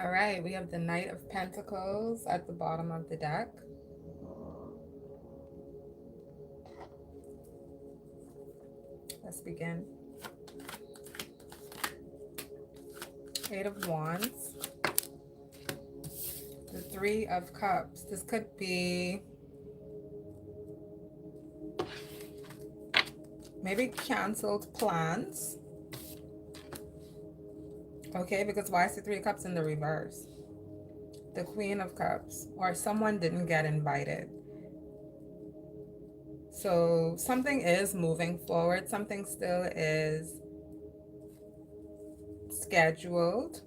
All right, we have the Knight of Pentacles at the bottom of the deck. Let's begin. Eight of Wands, the Three of Cups. This could be maybe canceled plans. Okay, because why is the Three of Cups in the reverse? The Queen of Cups, or someone didn't get invited. So something is moving forward. Something still is scheduled,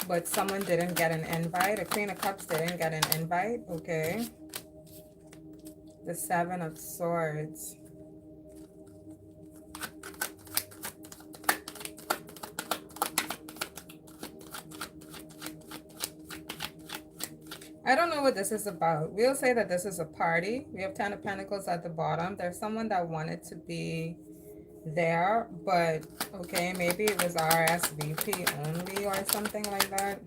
but someone didn't get an invite. A Queen of Cups didn't get an invite. Okay. The Seven of Swords. I don't know what this is about. We'll say that this is a party. We have Ten of Pentacles at the bottom. There's someone that wanted to be there, but okay, maybe it was RSVP only or something like that.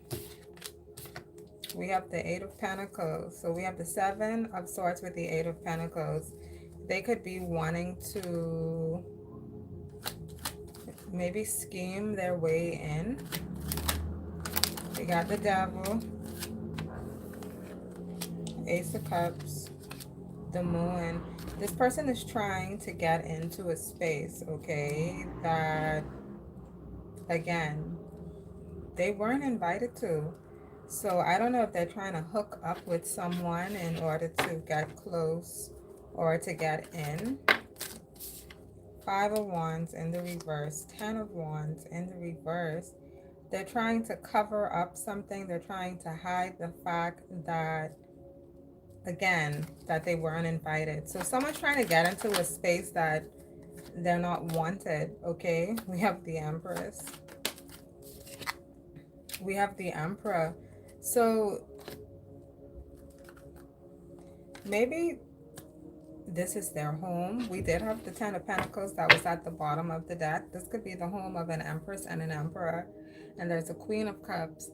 We have the Eight of Pentacles. So we have the Seven of Swords with the Eight of Pentacles. They could be wanting to maybe scheme their way in. We got the Devil, Ace of Cups, the Moon. This person is trying to get into a space, okay, that, again, they weren't invited to. So I don't know if they're trying to hook up with someone in order to get close or to get in. Five of Wands in the reverse, Ten of Wands in the reverse. They're trying to cover up something. They're trying to hide the fact that, again, that they weren't invited. So someone's trying to get into a space that they're not wanted, okay? We have the Empress. We have the Emperor. So maybe this is their home. We did have the Ten of Pentacles that was at the bottom of the deck. This could be the home of an Empress and an Emperor. And there's a Queen of Cups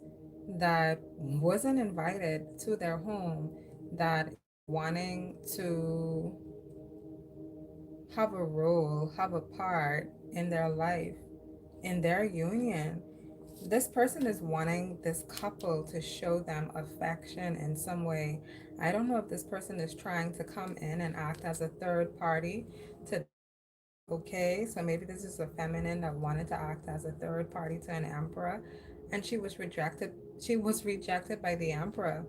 that wasn't invited to their home, that wanting to have a role, have a part in their life, in their union. This person is wanting this couple to show them affection in some way. I don't know if this person is trying to come in and act as a third party to, okay, so maybe this is a feminine that wanted to act as a third party to an emperor, and she was rejected. She was rejected by the emperor.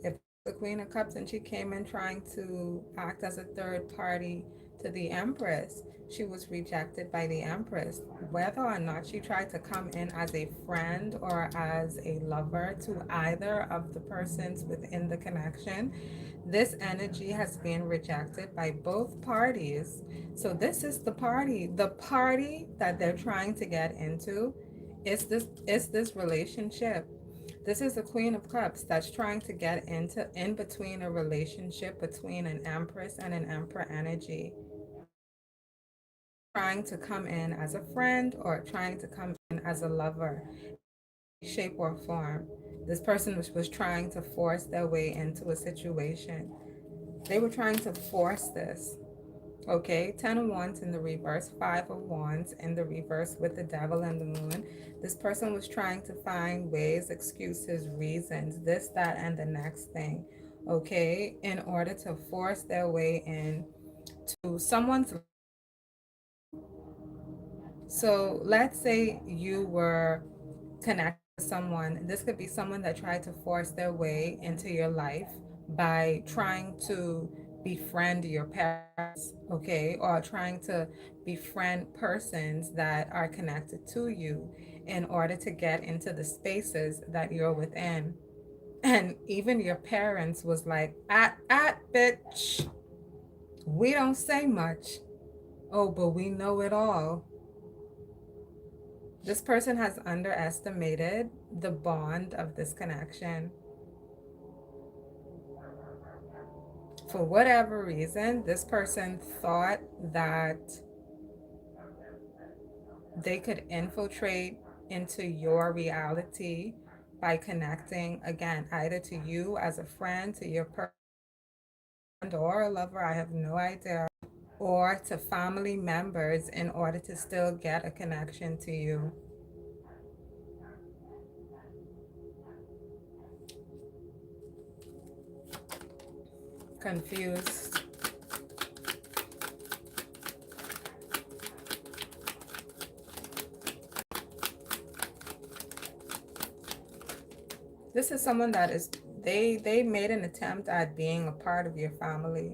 If the Queen of Cups and she came in trying to act as a third party to the Empress, she was rejected by the Empress. Whether or not she tried to come in as a friend or as a lover to either of the persons within the connection, this energy has been rejected by both parties. So this is the party that they're trying to get into is this relationship. This is the Queen of Cups that's trying to get into in between a relationship between an Empress and an Emperor energy, trying to come in as a friend or trying to come in as a lover, shape or form. This person was trying to force their way into a situation. They were trying to force this. Okay, Ten of Wands in the reverse, Five of Wands in the reverse with the Devil and the Moon. This person was trying to find ways, excuses, reasons, this, that, and the next thing, okay, in order to force their way in to someone's. So let's say you were connected to someone. This could be someone that tried to force their way into your life by trying to befriend your parents, okay, or trying to befriend persons that are connected to you in order to get into the spaces that you're within. And even your parents was like, bitch, we don't say much. Oh, but we know it all. This person has underestimated the bond of this connection. For whatever reason, this person thought that they could infiltrate into your reality by connecting again, either to you as a friend, to your person or a lover, I have no idea, or to family members in order to still get a connection to you. Confused. This is someone that is, they made an attempt at being a part of your family.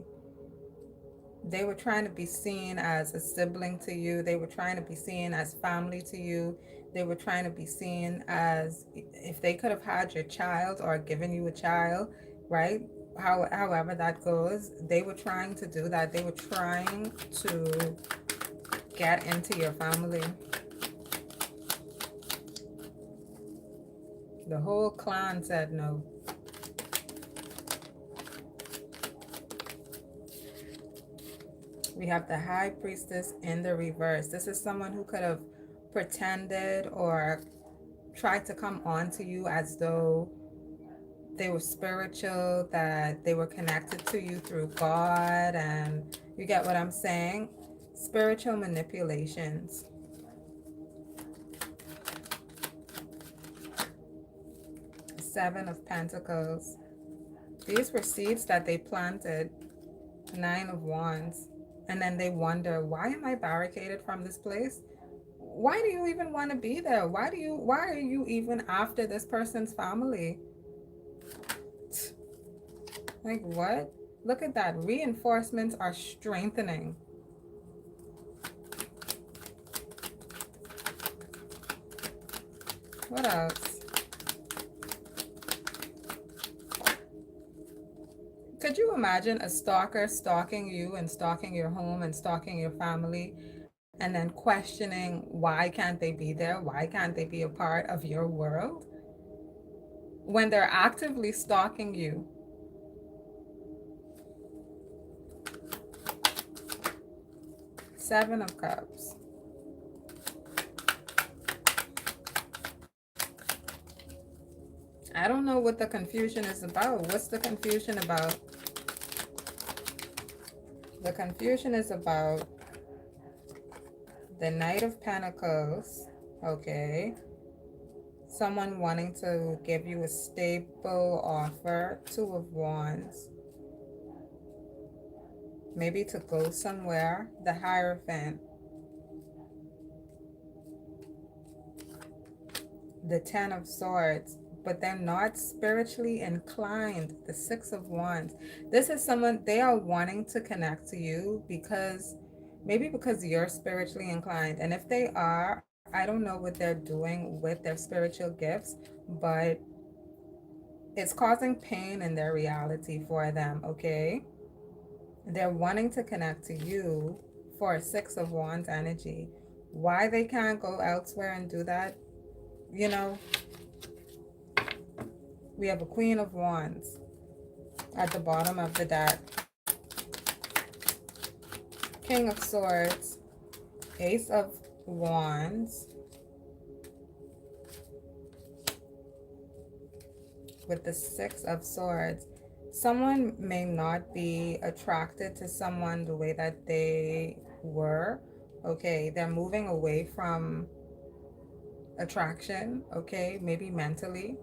They were trying to be seen as a sibling to you. They were trying to be seen as family to you. They were trying to be seen as, if they could have had your child or given you a child, right? However that goes, they were trying to do that. They were trying to get into your family. The whole clan said no. We have the High Priestess in the reverse. This is someone who could have pretended or tried to come on to you as though they were spiritual, that they were connected to you through God, and you get what I'm saying? Spiritual manipulations. Seven of Pentacles. These were seeds that they planted. Nine of Wands. And then they wonder, why am I barricaded from this place? Why do you even want to be there? Why are you even after this person's family? Like, what? Look at that. Reinforcements are strengthening. What else? Could you imagine a stalker stalking you and stalking your home and stalking your family, and then questioning, why can't they be there? Why can't they be a part of your world? When they're actively stalking you. Seven of Cups. I don't know what the confusion is about. What's the confusion about? The confusion is about the Knight of Pentacles. Okay. Someone wanting to give you a stable offer. Two of Wands. Maybe to go somewhere. The Hierophant. The Ten of Swords. But they're not spiritually inclined. The Six of Wands. This is someone, they are wanting to connect to you because, maybe because you're spiritually inclined. And if they are, I don't know what they're doing with their spiritual gifts, but it's causing pain in their reality for them, okay? They're wanting to connect to you for a Six of Wands energy. Why they can't go elsewhere and do that, you know, we have a Queen of Wands at the bottom of the deck. King of Swords. Ace of Wands. With the Six of Swords. Someone may not be attracted to someone the way that they were. Okay, they're moving away from attraction. Okay, maybe mentally.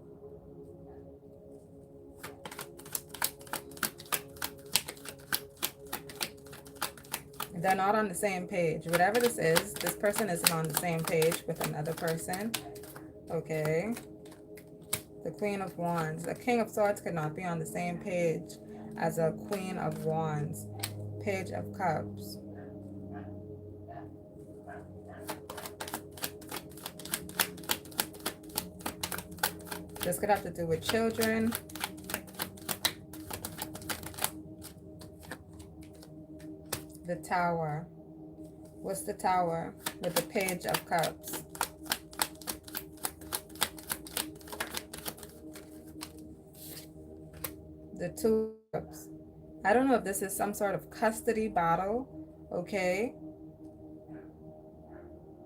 They're not on the same page. Whatever this is, this person isn't on the same page with another person. Okay. The Queen of Wands. The King of Swords could not be on the same page as a Queen of Wands. Page of Cups. This could have to do with children. The Tower. What's the Tower? With the Page of Cups. The Two of Cups. I don't know if this is some sort of custody battle, okay?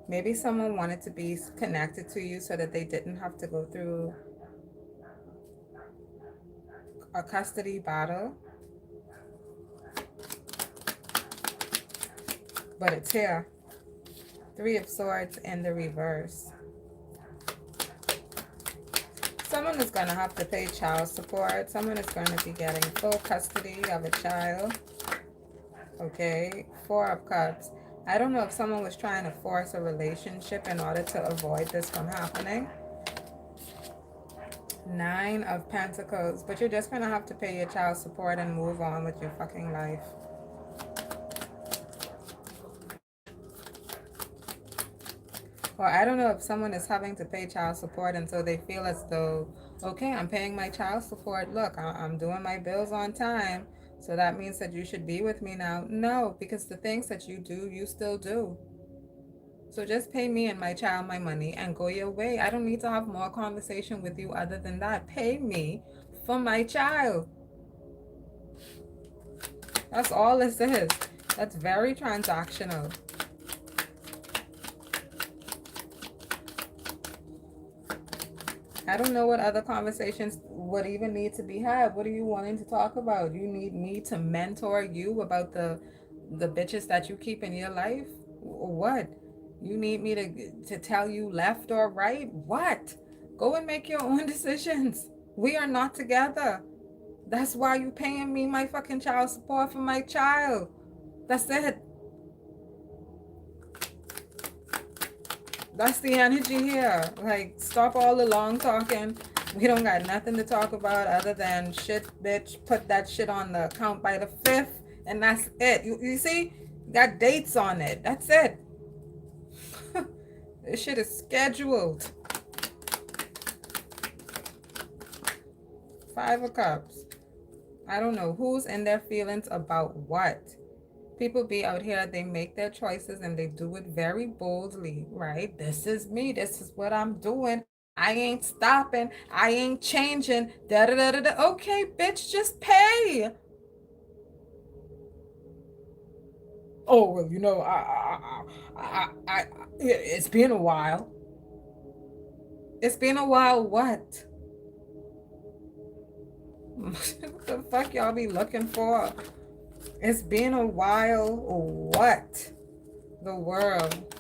Maybe someone wanted to be connected to you so that they didn't have to go through a custody battle, but it's here. Three of Swords in the reverse. Someone is going to have to pay child support. Someone is going to be getting full custody of a child. Okay, Four of Cups. I don't know if someone was trying to force a relationship in order to avoid this from happening. Nine of Pentacles. But you're just going to have to pay your child support and move on with your fucking life. Or I don't know if someone is having to pay child support until they feel as though, okay, I'm paying my child support. Look, I'm doing my bills on time. So that means that you should be with me now. No, because the things that you do, you still do. So just pay me and my child my money and go your way. I don't need to have more conversation with you other than that. Pay me for my child. That's all this is. That's very transactional. I don't know what other conversations would even need to be had. What are you wanting to talk about? You need me to mentor you about the bitches that you keep in your life? Or what? You need me to tell you left or right? What? Go and make your own decisions. We are not together. That's why you paying me my fucking child support for my child. That's it. That's the energy here. Like, stop all the long talking. We don't got nothing to talk about other than shit, bitch. Put that shit on the account by the 5th, and that's it. You see? Got dates on it. That's it. This shit is scheduled. Five of Cups. I don't know who's in their feelings about what. People be out here, they make their choices and they do it very boldly, right? This is me. This is what I'm doing. I ain't stopping. I ain't changing. Da da da da da. Okay, bitch, just pay. Oh well, you know, it's been a while. It's been a while. What? What the fuck y'all be looking for? It's been a while. What? The world.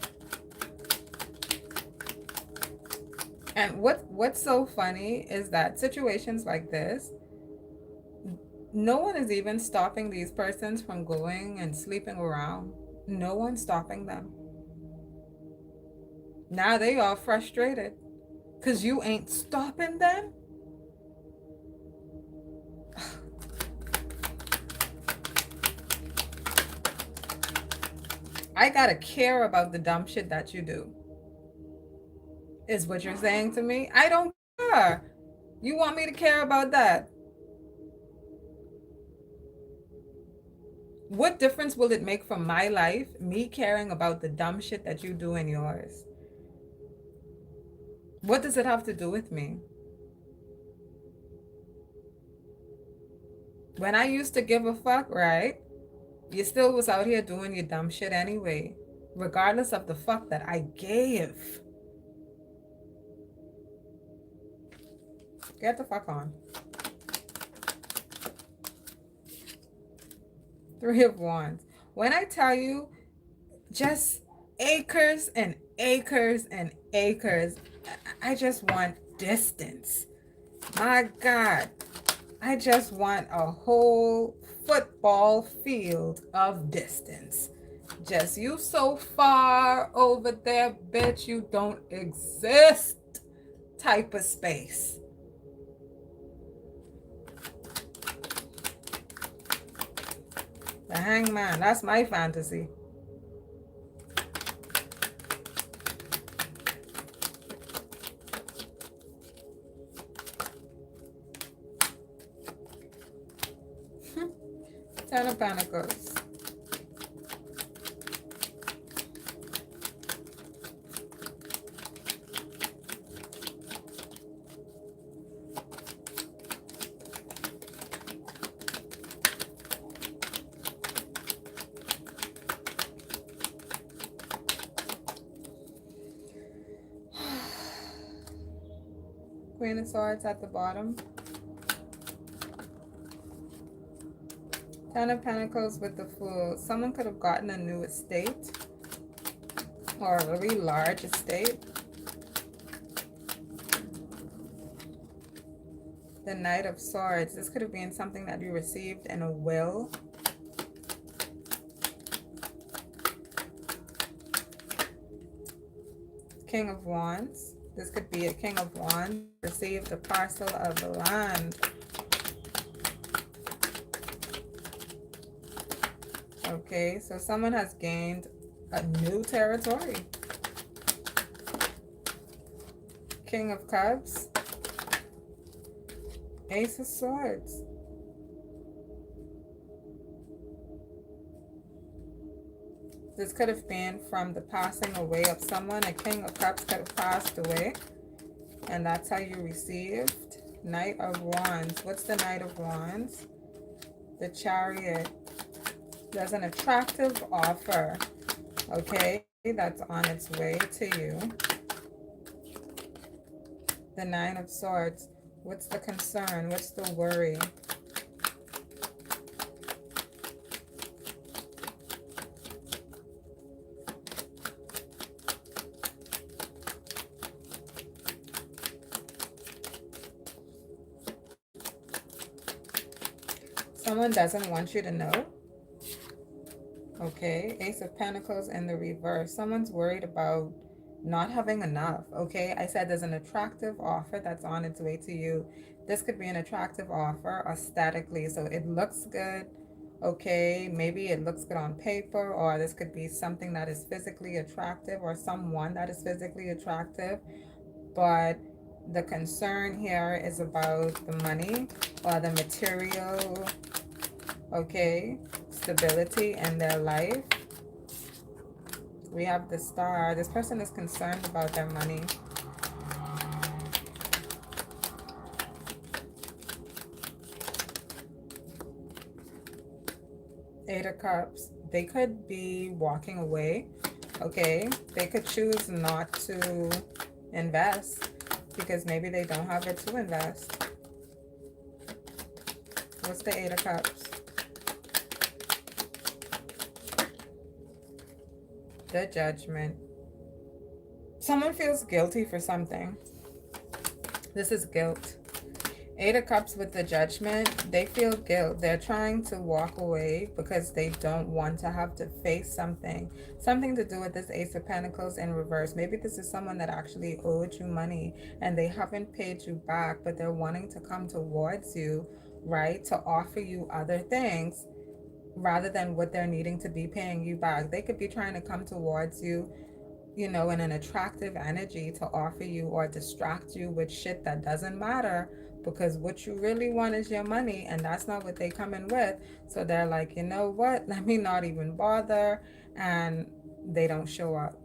And what's so funny is that situations like this, no one is even stopping these persons from going and sleeping around. No one's stopping them. Now they are frustrated because you ain't stopping them. I gotta care about the dumb shit that you do, is what you're saying to me. I don't care. You want me to care about that? What difference will it make for my life, me caring about the dumb shit that you do in yours? What does it have to do with me? When I used to give a fuck, right? You still was out here doing your dumb shit anyway, regardless of the fuck that I gave. Get the fuck on. Three of Wands. When I tell you, just acres and acres and acres, I just want distance. My God. I just want a whole football field of distance. Just you so far over there, bitch, you don't exist type of space. The Hangman, that's my fantasy. Ten of Pentacles. Queen of Swords at the bottom. Ten of Pentacles with the Fool. Someone could have gotten a new estate or a really large estate. The Knight of Swords. This could have been something that you received in a will. King of Wands. This could be a King of Wands. Received a parcel of land. Okay, so someone has gained a new territory. King of Cups. Ace of Swords. This could have been from the passing away of someone. A King of Cups could have passed away. And that's how you received Knight of Wands. What's the Knight of Wands? The Chariot. There's an attractive offer, okay, that's on its way to you. The Nine of Swords. What's the concern? What's the worry? Someone doesn't want you to know. Okay, Ace of Pentacles in the reverse. Someone's worried about not having enough. Okay, I said there's an attractive offer that's on its way to you. This could be an attractive offer aesthetically, so it looks good. Okay, maybe it looks good on paper, or this could be something that is physically attractive or someone that is physically attractive. But the concern here is about the money or the material, okay, stability in their life. We have the Star. This person is concerned about their money. Eight of Cups. They could be walking away, okay? They could choose not to invest because maybe they don't have it to invest. What's the Eight of Cups? The Judgment. Someone feels guilty for something. This is guilt. Eight of Cups with the Judgment. They feel guilt. They're trying to walk away because they don't want to have to face something. Something to do with this Ace of Pentacles in reverse. Maybe this is someone that actually owed you money and they haven't paid you back, but they're wanting to come towards you, right? To offer you other things rather than what they're needing to be paying you back. They could be trying to come towards you, you know, in an attractive energy to offer you or distract you with shit that doesn't matter, because what you really want is your money, and that's not what they come in with. So they're like, you know what, let me not even bother, and they don't show up.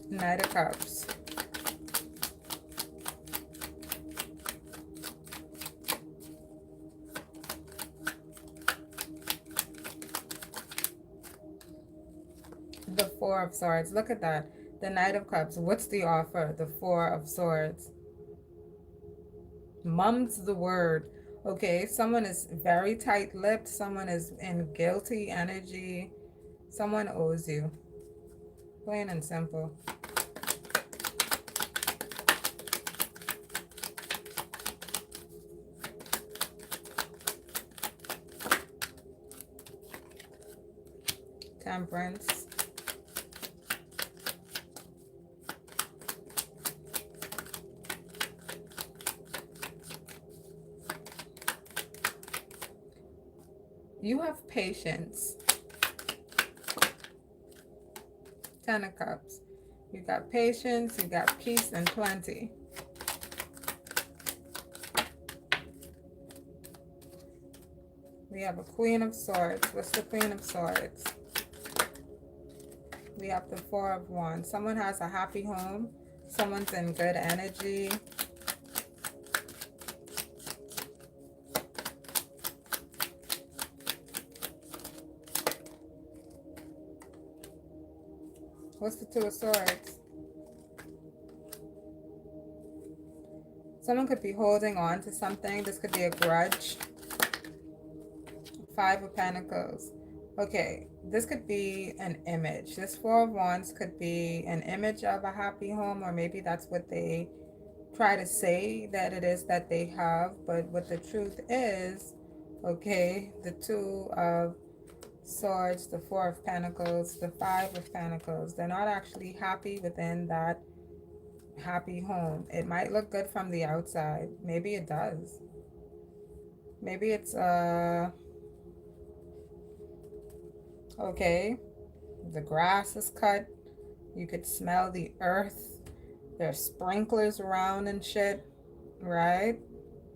Knight of Cups. The Four of Swords. Look at that. The Knight of Cups. What's the offer? The Four of Swords. Mum's the word. Okay, someone is very tight-lipped. Someone is in guilty energy. Someone owes you. Plain and simple. Temperance. You have patience. Ten of Cups. You got patience, you got peace and plenty. We have a Queen of Swords. What's the Queen of Swords? We have the Four of Wands. Someone has a happy home. Someone's in good energy. What's the Two of Swords? Someone could be holding on to something. This could be a grudge. Five of Pentacles. Okay, this could be an image. This Four of Wands could be an image of a happy home, or maybe that's what they try to say that it is that they have. But what the truth is, okay, the Two of Swords, the Four of Pentacles, the Five of Pentacles, they're not actually happy within that happy home. It might look good from the outside. Maybe it does. Maybe it's okay, the grass is cut. You could smell the earth. There's sprinklers around and shit, right?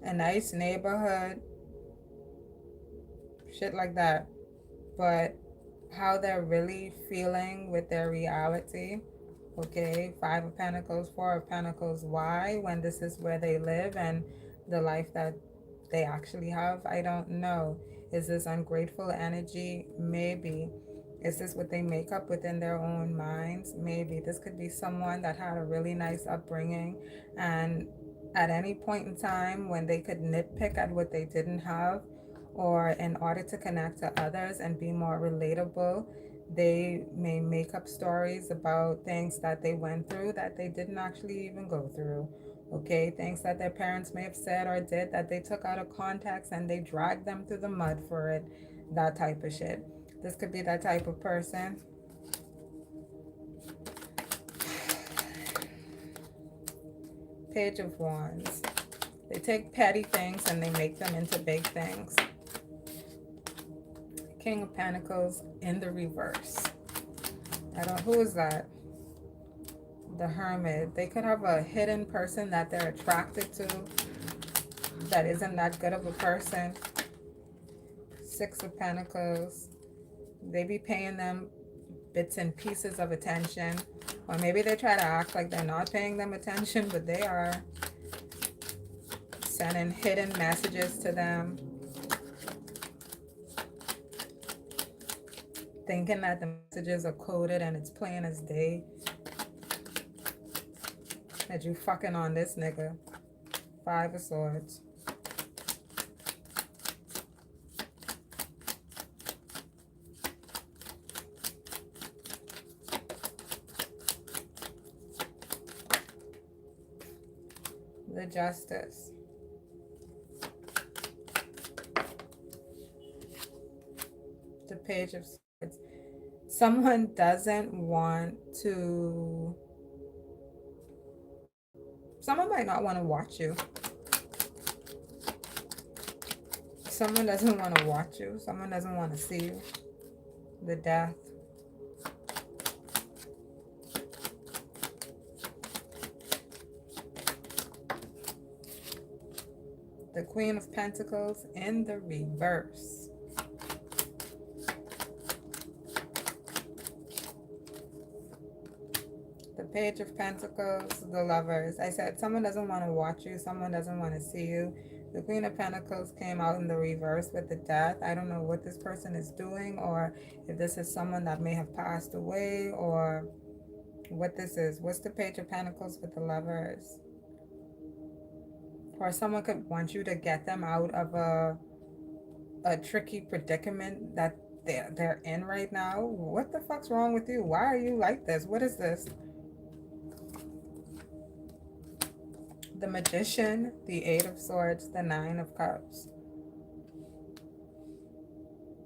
A nice neighborhood, shit like that. But how they're really feeling with their reality, okay? Five of Pentacles, Four of Pentacles. Why? When this is where they live and the life that they actually have, I don't know. Is this ungrateful energy? Maybe. Is this what they make up within their own minds? Maybe. This could be someone that had a really nice upbringing, and at any point in time when they could nitpick at what they didn't have, or in order to connect to others and be more relatable, they may make up stories about things that they went through that they didn't actually even go through. Okay, things that their parents may have said or did that they took out of context and they dragged them through the mud for it. That type of shit. This could be that type of person. Page of Wands. They take petty things and they make them into big things. King of Pentacles in the reverse. Who is that? The Hermit. They could have a hidden person that they're attracted to that isn't that good of a person. Six of Pentacles. They be paying them bits and pieces of attention, or maybe they try to act like they're not paying them attention, but they are. Sending hidden messages to them, thinking that the messages are coded and it's plain as day that you fucking on this nigga. Five of Swords. The Justice. The Page of Swords. Someone doesn't want to... Someone might not want to watch you. Someone doesn't want to watch you. Someone doesn't want to see you. The Death. The Queen of Pentacles in the reverse. The Page of Pentacles, the Lovers. I said someone doesn't want to watch you. Someone doesn't want to see you. The Queen of Pentacles came out in the reverse with the Death. I don't know what this person is doing, or if this is someone that may have passed away, or what this is. What's the Page of Pentacles with the Lovers? Or someone could want you to get them out of a tricky predicament that they're in right now. What the fuck's wrong with you? Why are you like this? What is this? The Magician, the Eight of Swords, the Nine of Cups.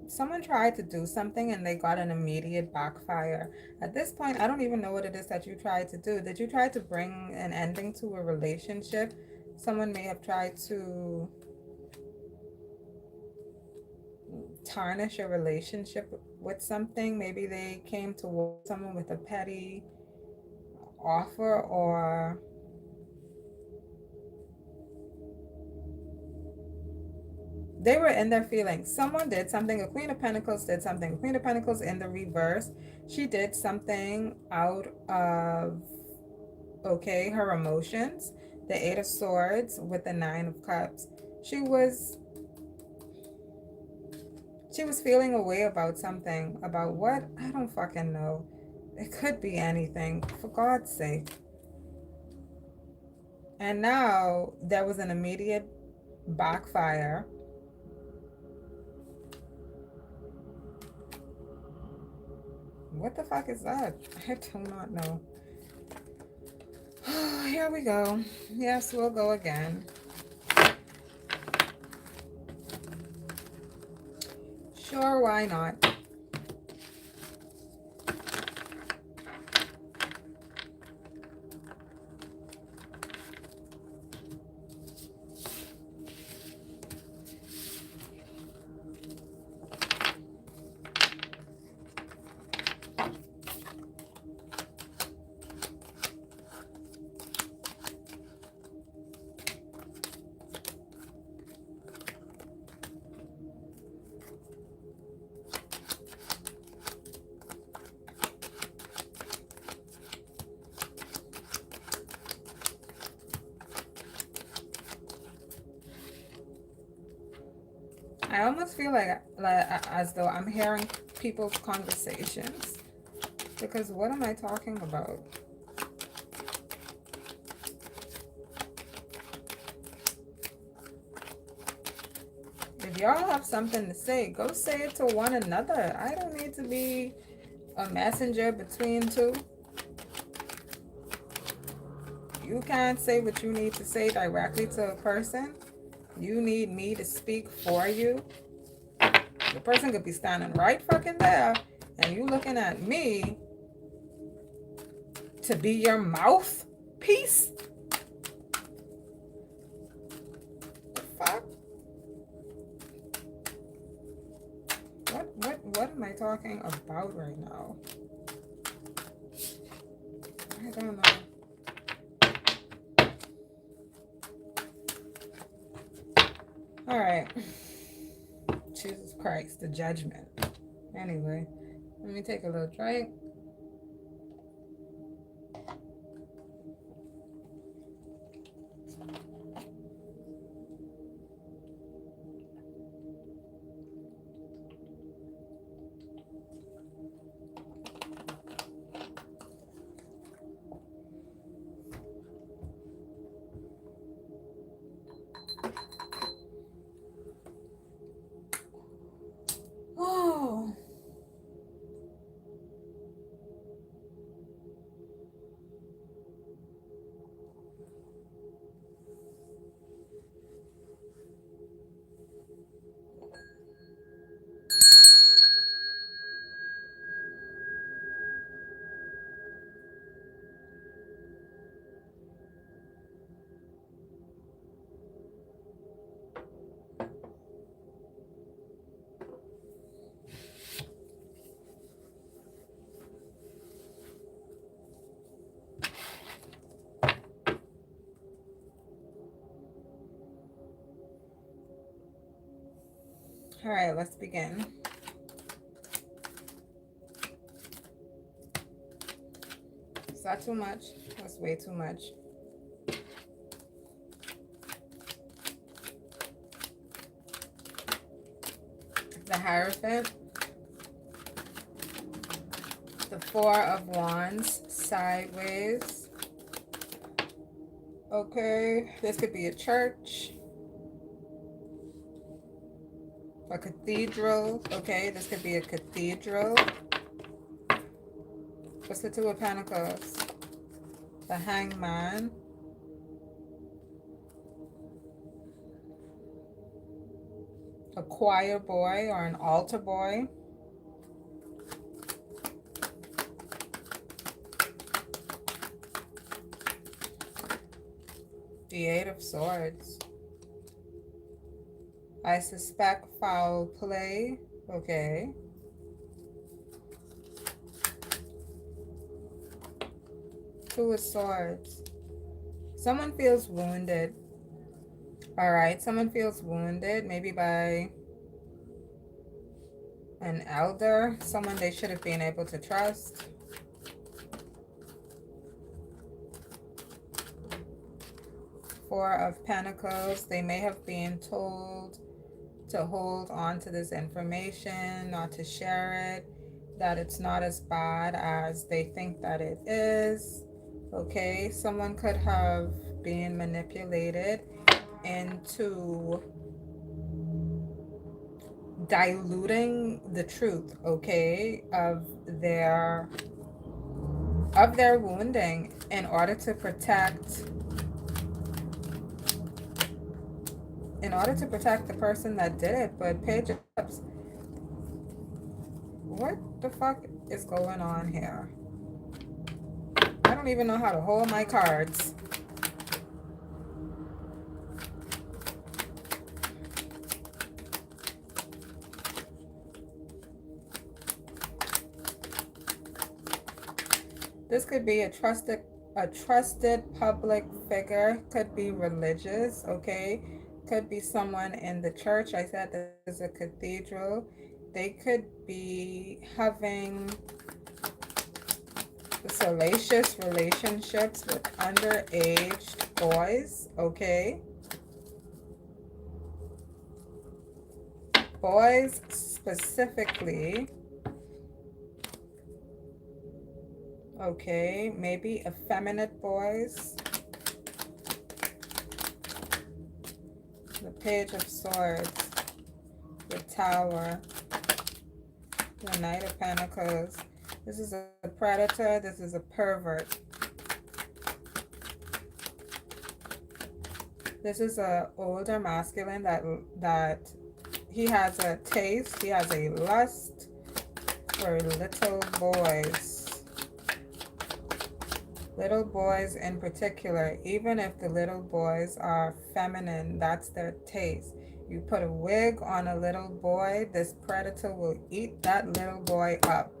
Someone tried to do something and they got an immediate backfire. At this point, I don't even know what it is that you tried to do. Did you try to bring an ending to a relationship? Someone may have tried to tarnish a relationship with something. Maybe they came to someone with a petty offer, or they were in their feelings. Someone did something. A Queen of Pentacles did something. Queen of Pentacles in the reverse. She did something out of, okay, her emotions. The Eight of Swords with the Nine of Cups. She was feeling a way about something. About what? I don't fucking know. It could be anything. For God's sake. And now there was an immediate backfire. What the fuck is that? I do not know. Here we go. Yes, we'll go again. Sure, why not? I almost feel like as though I'm hearing people's conversations. Because what am I talking about? If y'all have something to say, go say it to one another. I don't need to be a messenger between two. You can't say what you need to say directly to a person. You need me to speak for you. The person could be standing right fucking there, and you looking at me to be your mouthpiece? The fuck? What am I talking about right now? I don't know. All right. Jesus Christ, the judgment. Anyway, let me take a little drink. Oh. All right, let's begin. Is that too much? That's way too much. The Hierophant. The Four of Wands sideways. Okay, this could be a church. A cathedral. Okay, this could be a cathedral. What's the Two of Pentacles? The Hangman. A choir boy or an altar boy. The Eight of Swords. I suspect foul play. Okay. Two of Swords. Someone feels wounded. All right, someone feels wounded, maybe by an elder, someone they should have been able to trust. Four of Pentacles, they may have been told to hold on to this information, not to share it, that it's not as bad as they think that it is. Okay, someone could have being manipulated into diluting the truth, okay, of their wounding in order to protect the person that did it. But Page of Cups, what the fuck is going on here? I don't even know how to hold my cards. This could be a trusted public figure, could be religious, okay? Could be someone in the church. I said there's a cathedral. They could be having salacious relationships with underage boys, okay? Boys specifically. Okay, maybe effeminate boys. The Page of Swords, the Tower, the Knight of Pentacles. This is a predator, this is a pervert. This is a older masculine that he has a taste, he has a lust for little boys. Little boys in particular, even if the little boys are feminine, that's their taste. You put a wig on a little boy, this predator will eat that little boy up.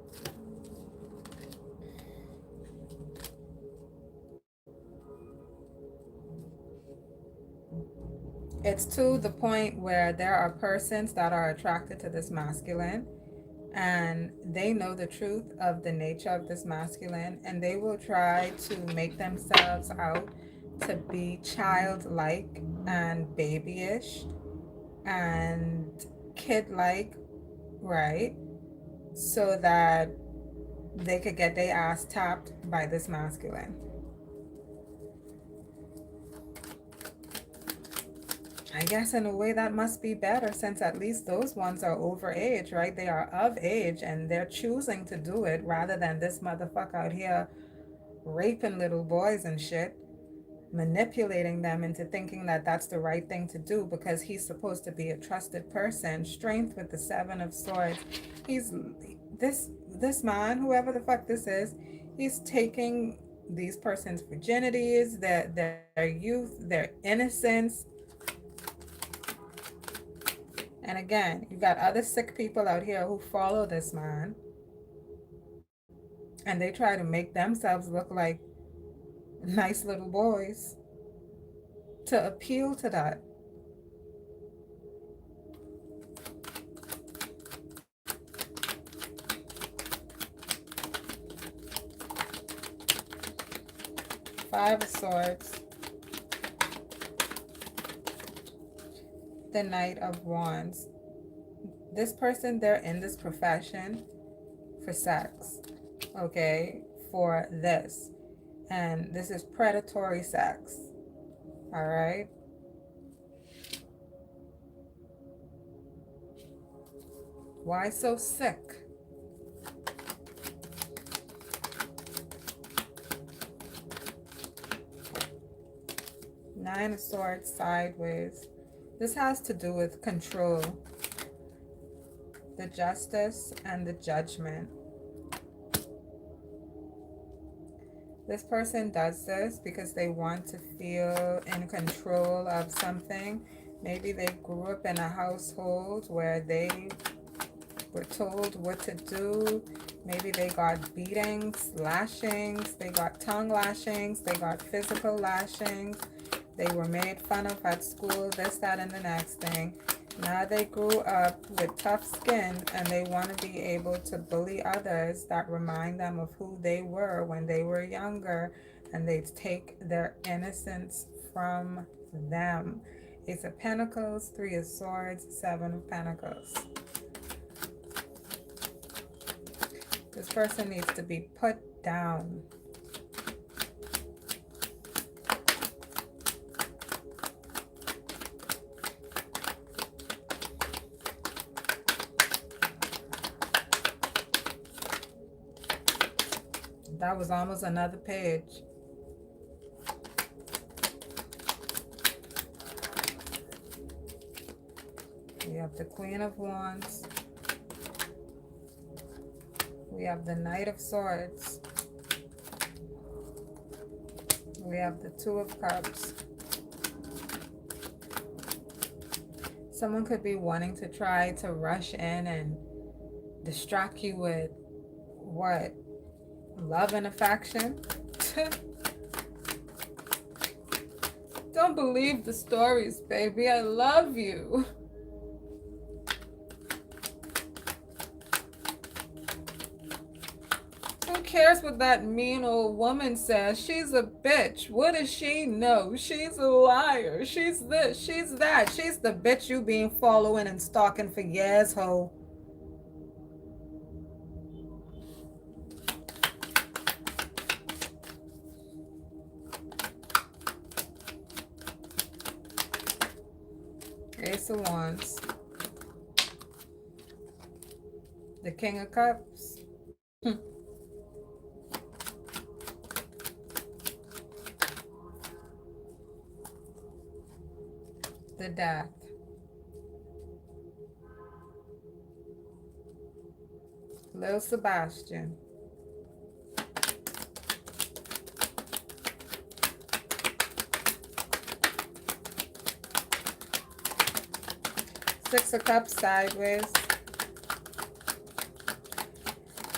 It's to the point where there are persons that are attracted to this masculine and they know the truth of the nature of this masculine, and they will try to make themselves out to be childlike and babyish and kid-like, right? So that they could get their ass tapped by this masculine. I guess in a way that must be better, since at least those ones are over age, right? They are of age and they're choosing to do it rather than this motherfucker out here raping little boys and shit, manipulating them into thinking that that's the right thing to do because he's supposed to be a trusted person. Strength with the Seven of Swords. He's this man, whoever the fuck this is, he's taking these persons' virginities, their youth, their innocence. And again, you got other sick people out here who follow this man and they try to make themselves look like nice little boys to appeal to that. Five of Swords. The Knight of Wands. This person, they're in this profession for sex, okay, for this. And this is predatory sex, all right? Why so sick? Nine of Swords sideways. This has to do with control, the Justice and the Judgment. This person does this because they want to feel in control of something. Maybe they grew up in a household where they were told what to do. Maybe they got beatings, lashings, they got tongue lashings, they got physical lashings. They were made fun of at school, this, that, and the next thing. Now they grew up with tough skin and they want to be able to bully others that remind them of who they were when they were younger, and they take their innocence from them. Ace of Pentacles, Three of Swords, Seven of Pentacles. This person needs to be put down. That was almost another page. We have the Queen of Wands. We have the Knight of Swords. We have the Two of Cups. Someone could be wanting to try to rush in and distract you with what? Love and affection? Don't believe the stories, baby. I love you. Who cares what that mean old woman says? She's a bitch. What does she know? She's a liar. She's this. She's that. She's the bitch you been following and stalking for years, ho. Ace of Wands. The King of Cups. The Death. Lil Sebastian. Six of Cups sideways.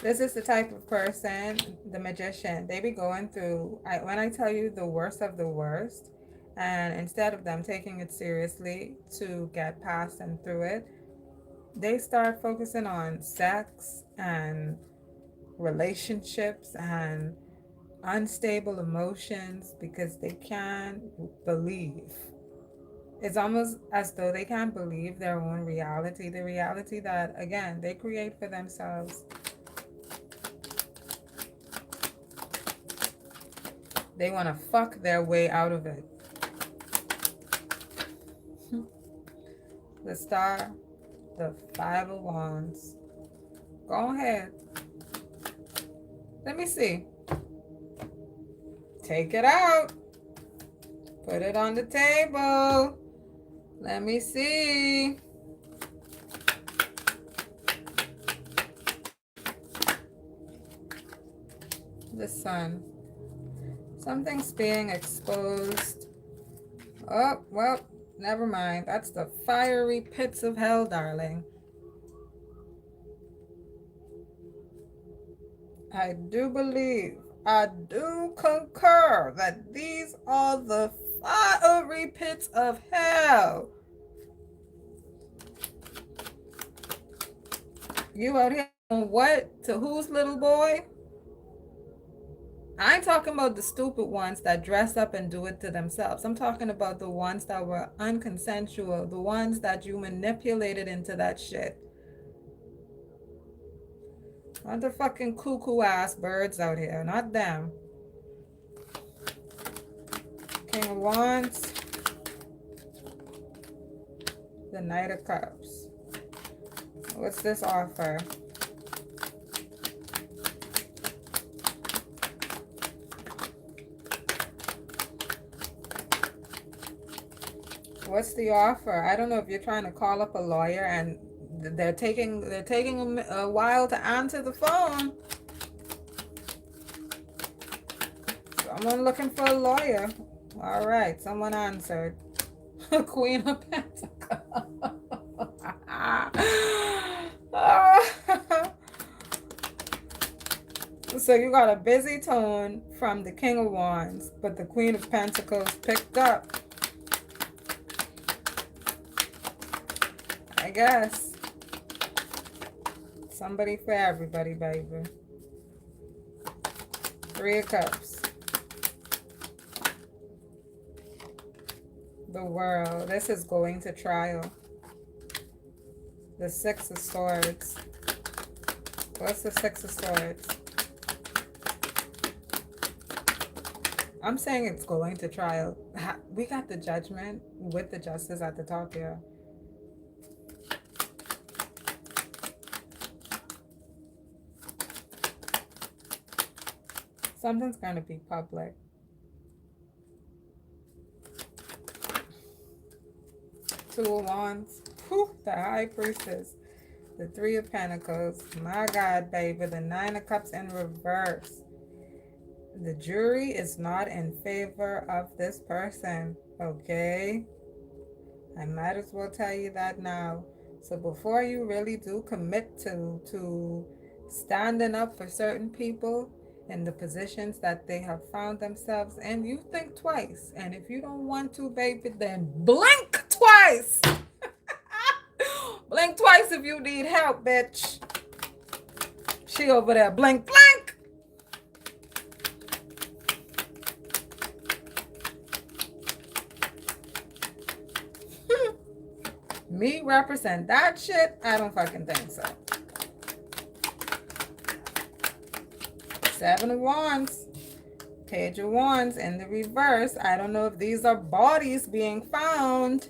This is the type of person, the Magician. They be going through, when I tell you the worst of the worst, and instead of them taking it seriously to get past and through it, they start focusing on sex and relationships and unstable emotions because they can't believe. It's almost as though they can't believe their own reality, the reality that, again, they create for themselves. They want to fuck their way out of it. The Star, the Five of Wands. Go ahead. Let me see. Take it out. Put it on the table. Let me see. The Sun. Something's being exposed. Oh, well, never mind. That's the fiery pits of hell, darling. I do believe, I do concur that these are the fiery pits of hell. You out here on what? To whose little boy? I ain't talking about the stupid ones that dress up and do it to themselves. I'm talking about the ones that were unconsensual, the ones that you manipulated into that shit. Not the fucking cuckoo ass birds out here, not them. King of Wands. The Knight of Cups. What's this offer? What's the offer? I don't know if you're trying to call up a lawyer and they're taking a while to answer the phone. Someone looking for a lawyer. All right, someone answered. Queen of Pentacles. So you got a busy tone from the King of Wands, but the Queen of Pentacles picked up. I guess. Somebody for everybody, baby. Three of Cups. The World. This is going to trial. The Six of Swords. What's the Six of Swords? I'm saying it's going to trial. We got the Judgment with the Justice at the top here. Something's going to be public. Two of Wands. Whew, the High Priestess. The Three of Pentacles. My God, baby. The Nine of Cups in reverse. The jury is not in favor of this person. Okay? I might as well tell you that now. So before you really do commit to standing up for certain people in the positions that they have found themselves in, you think twice. And if you don't want to, baby, then blink twice. Blink twice if you need help, bitch. She over there. Blink, blink. Me represent that shit? I don't fucking think so. Seven of Wands. Page of Wands in the reverse. I don't know if these are bodies being found.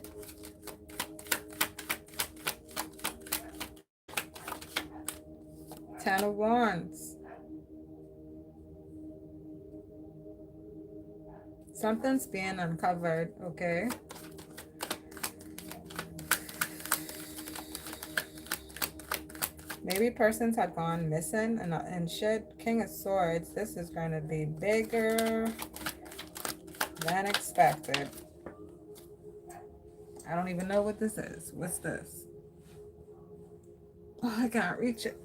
Ten of Wands. Something's being uncovered, okay? Maybe persons had gone missing and shit. King of Swords. This is going to be bigger than expected. I don't even know what this is. What's this? Oh, I can't reach it.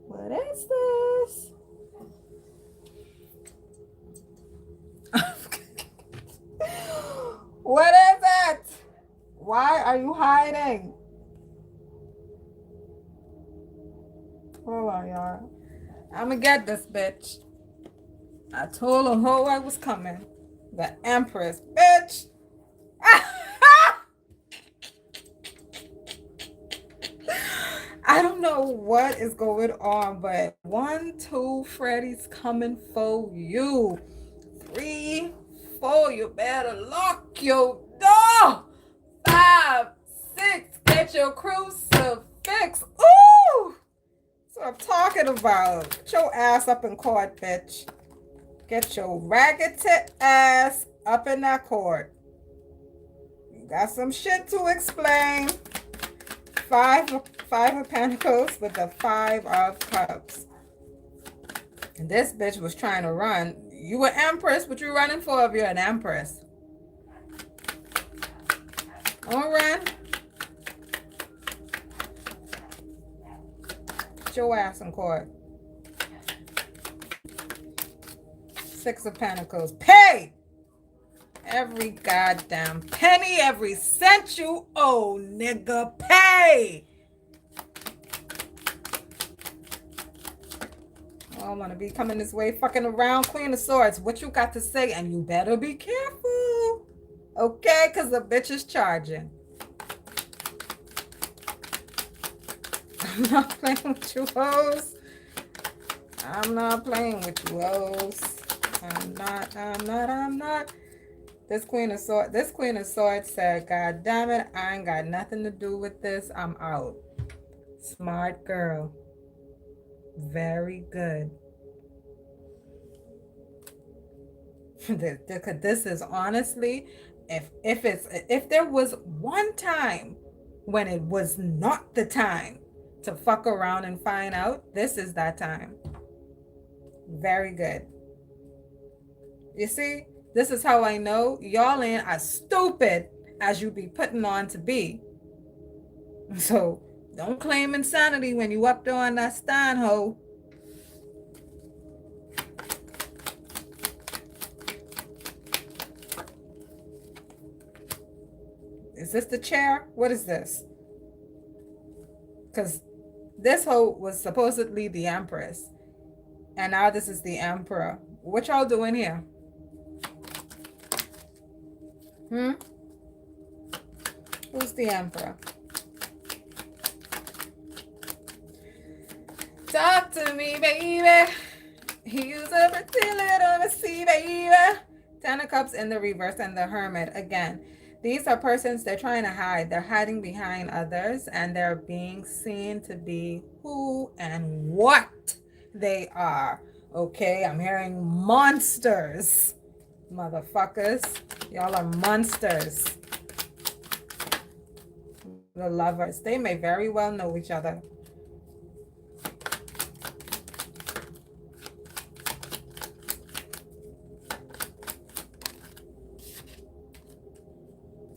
What is this? What is it? Why are you hiding? Hold on, y'all. I'ma get this bitch. I told her who I was coming. The Empress, bitch. I don't know what is going on, but 1, 2, Freddy's coming for you. 3, 4, you better lock your door. 5, 6, get your crucifix. Ooh! That's what I'm talking about. Get your ass up in court, bitch. Get your ragged ass up in that court. You got some shit to explain. Five of Pentacles with the 5 of Cups. And this bitch was trying to run. You an Empress? What you running for if you're an Empress? Don't run. Get your ass in court. 6 of Pentacles. Pay! Every goddamn penny, every cent you owe, nigga. Pay! I don't want to be coming this way fucking around. Queen of Swords. What you got to say? And you better be careful. Okay? Because the bitch is charging. I'm not playing with you hoes. I'm not playing with you hoes. I'm not. This Queen of Swords said, God damn it, I ain't got nothing to do with this. I'm out. Smart girl. Very good. This is honestly, if there was one time when it was not the time to fuck around and find out, this is that time. Very good. You see, this is how I know y'all ain't as stupid as you be putting on to be. So don't claim insanity when you up there on that stand, ho. Is this the chair? What is this? Because this hoe was supposedly the Empress. And now this is the Emperor. What y'all doing here? Who's the Emperor? Talk to me, baby. He's a pretty little messy, baby. 10 of Cups in the reverse and the Hermit. Again, these are persons, they're trying to hide. They're hiding behind others and they're being seen to be who and what they are. Okay, I'm hearing monsters. Motherfuckers. Y'all are monsters. The lovers. They may very well know each other.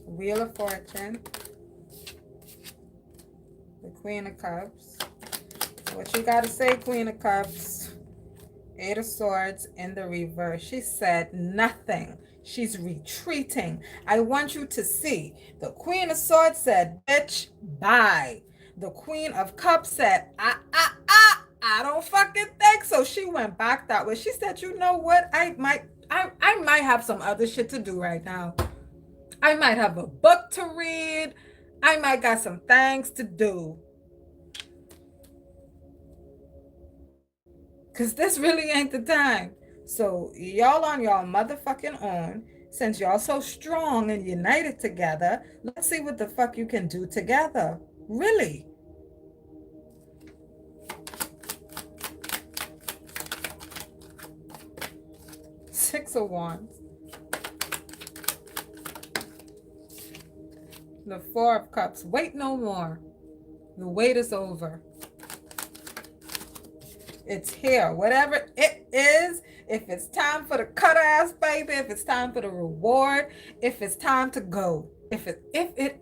Wheel of Fortune. The Queen of Cups. What you gotta say, Queen of Cups? Eight of Swords in the reverse. She said nothing. She's retreating. I want you to see. The Queen of Swords said, bitch, bye. The Queen of Cups said, I don't fucking think so. She went back that way. She said, you know what? I might have some other shit to do right now. I might have a book to read. I might got some things to do. Because this really ain't the time. So y'all on y'all motherfucking own. Since y'all so strong and united together, let's see what the fuck you can do together. Really. Six of Wands. The Four of Cups. Wait no more. The wait is over. It's here. Whatever it is, if it's time for the cut ass, baby, if it's time for the reward, if it's time to go, if it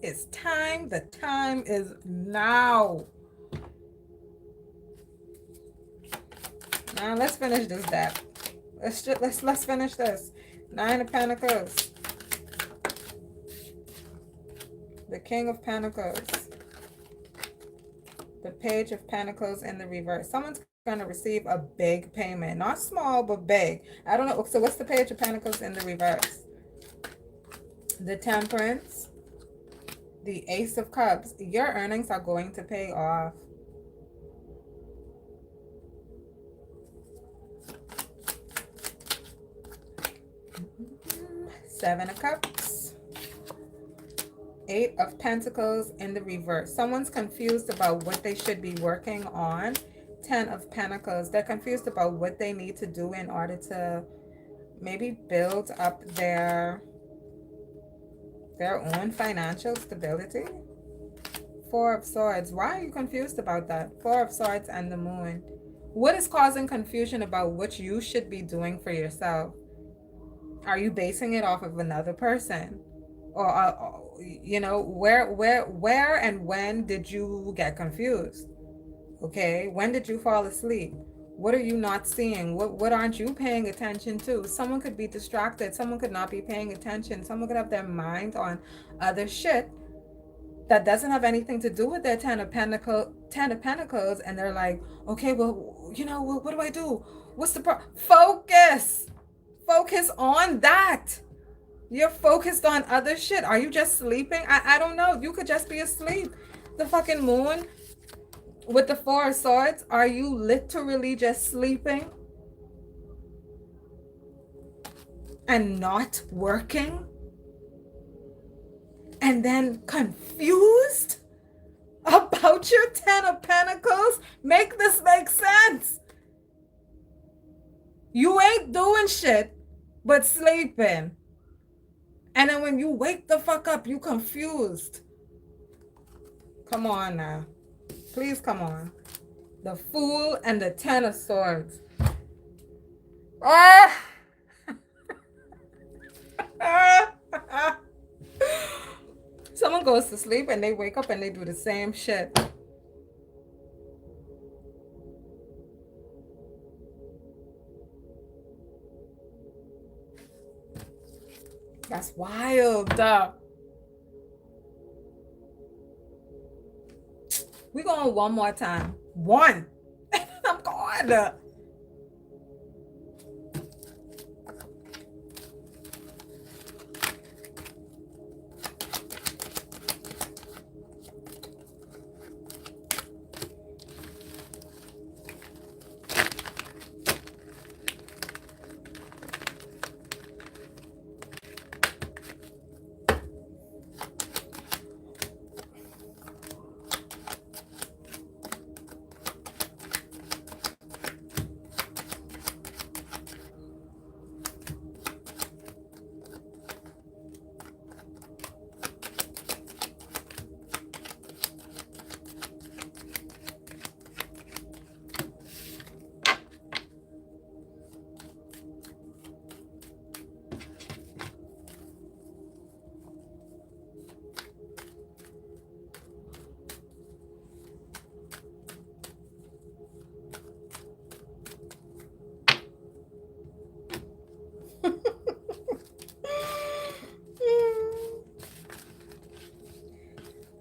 is time, the time is now. Now let's finish this deck. Let's finish this. Nine of Pentacles. The King of Pentacles. The Page of Pentacles in the reverse. Someone's going to receive a big payment. Not small, but big. I don't know. So what's the Page of Pentacles in the reverse? The Temperance. The Ace of Cups. Your earnings are going to pay off. Seven of Cups. Eight of Pentacles in the reverse. Someone's confused about what they should be working on. 10 of Pentacles. They're confused about what they need to do in order to maybe build up their own financial stability. Four of Swords. Why are you confused about that? Four of Swords and the Moon. What is causing confusion about what you should be doing for yourself? Are you basing it off of another person? Or you know, where and when did you get confused? Okay, when did you fall asleep? What are you not seeing? What aren't you paying attention to? Someone could be distracted. Someone could not be paying attention. Someone could have their mind on other shit that doesn't have anything to do with their Ten of Pentacles, and they're like, okay, well, you know, what do I do? What's the focus? Focus on that. You're focused on other shit. Are you just sleeping? I don't know. You could just be asleep. The fucking Moon with the Four of Swords. Are you literally just sleeping and not working? And then confused about your Ten of Pentacles? Make this make sense. You ain't doing shit but sleeping. And then when you wake the fuck up, you confused. Come on now. Please come on. The Fool and the Ten of Swords. Ah! Someone goes to sleep and they wake up and they do the same shit. That's wild. We're going one more time. One. I'm going.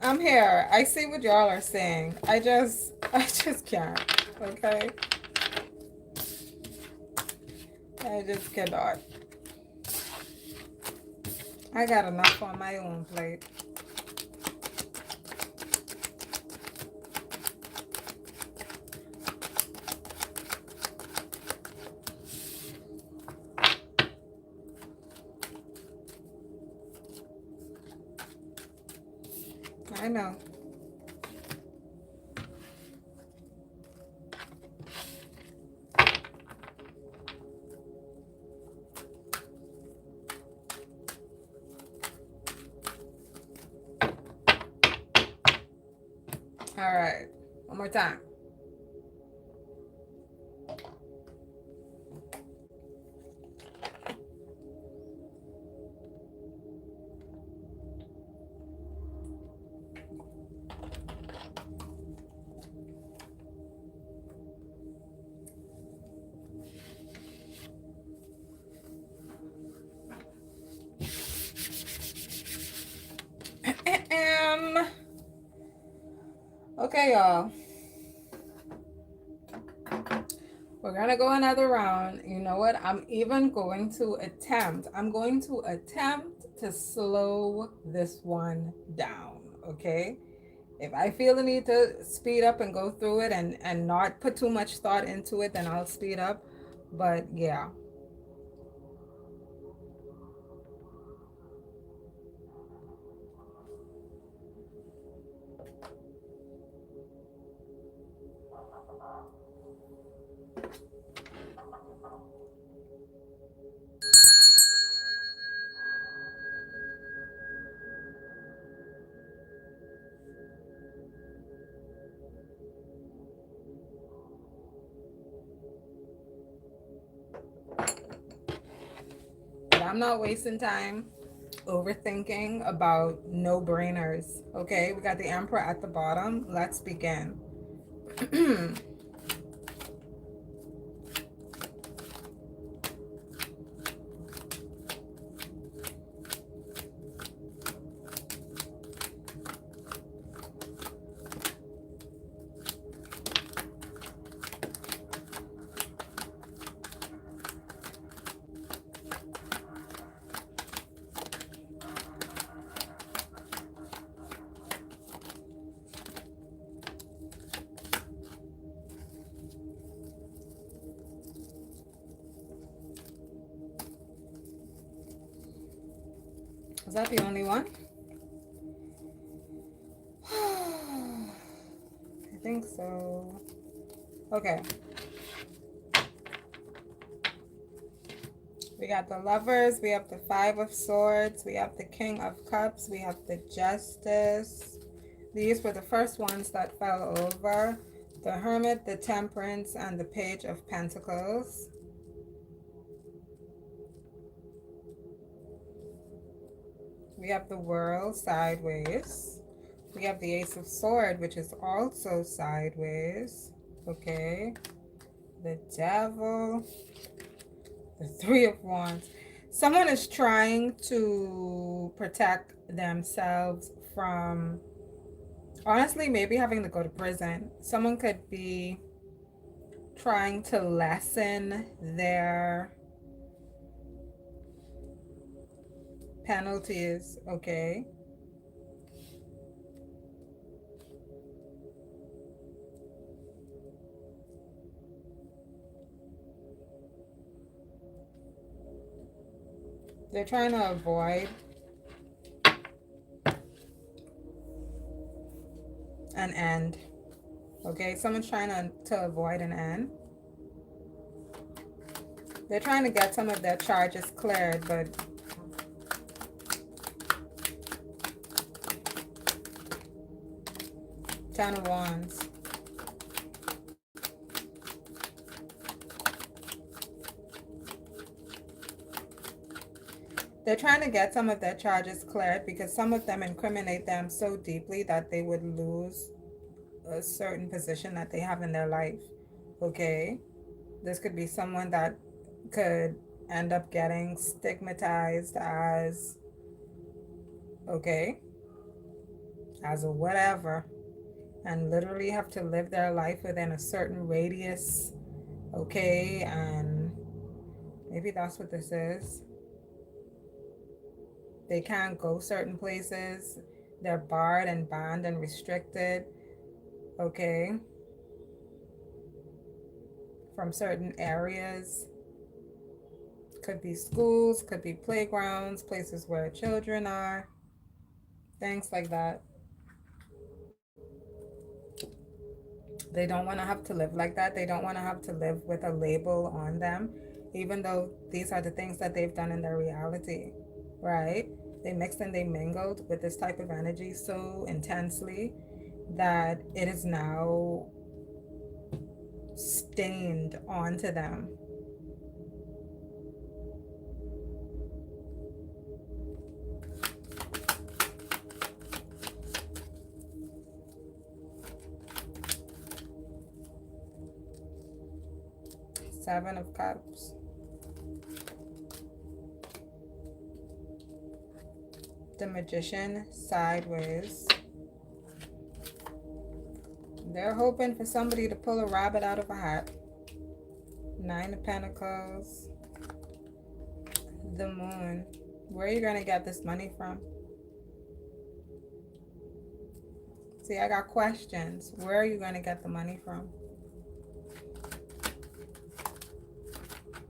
I'm here. I see what y'all are saying. I just can't. Okay? I just cannot. I got enough on my own plate. I know. All right. One more time. Okay, y'all. We're gonna go another round. You know what? I'm going to attempt to slow this one down. Okay. If I feel the need to speed up and go through it and not put too much thought into it, then I'll speed up. But yeah. But I'm not wasting time overthinking about no-brainers. Okay, we got the Emperor at the bottom. Let's begin. Is that the only one? I think so. Okay. We got the Lovers, we have the Five of Swords, we have the King of Cups, we have the Justice. These were the first ones that fell over. The Hermit, the Temperance, and the Page of Pentacles. We have the World sideways. We have the Ace of Swords, which is also sideways. Okay. The Devil. The Three of Wands. Someone is trying to protect themselves from, honestly, maybe having to go to prison. Someone could be trying to lessen their penalties. Okay. They're trying to avoid an end. Okay, someone's trying to avoid an end. They're trying to get some of their charges cleared, but Ten of Wands. They're trying to get some of their charges cleared because some of them incriminate them so deeply that they would lose a certain position that they have in their life. Okay? This could be someone that could end up getting stigmatized as, okay? as a whatever, and literally have to live their life within a certain radius, okay? And maybe that's what this is. They can't go certain places. They're barred and banned and restricted, okay, from certain areas. Could be schools, could be playgrounds, places where children are, things like that. They don't want to have to live like that. They don't want to have to live with a label on them, even though these are the things that they've done in their reality, right? They mixed and they mingled with this type of energy so intensely that it is now stained onto them. Seven of Cups. The Magician sideways. They're hoping for somebody to pull a rabbit out of a hat. Nine of Pentacles. The Moon. Where are you going to get this money from? See, I got questions. Where are you going to get the money from?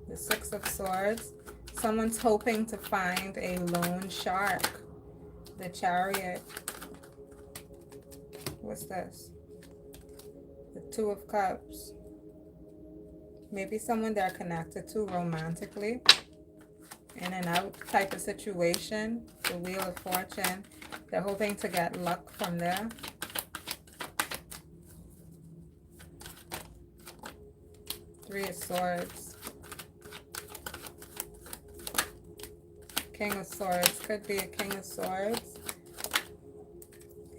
The Six of Swords. Someone's hoping to find a loan shark. The Chariot. What's this? The Two of Cups. Maybe someone they're connected to romantically. In and out type of situation. The Wheel of Fortune. They're hoping to get luck from there. Three of Swords. King of Swords. Could be a King of Swords.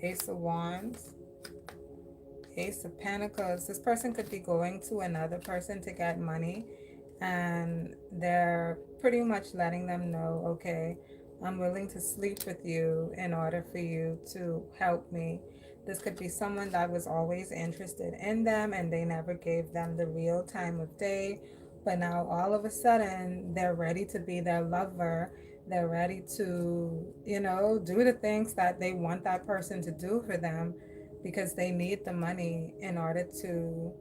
Ace of Wands. Ace of Pentacles. This person could be going to another person to get money, and they're pretty much letting them know, okay, I'm willing to sleep with you in order for you to help me. This could be someone that was always interested in them and they never gave them the real time of day, but now all of a sudden they're ready to be their lover. They're ready to, do the things that they want that person to do for them, because they need the money in order to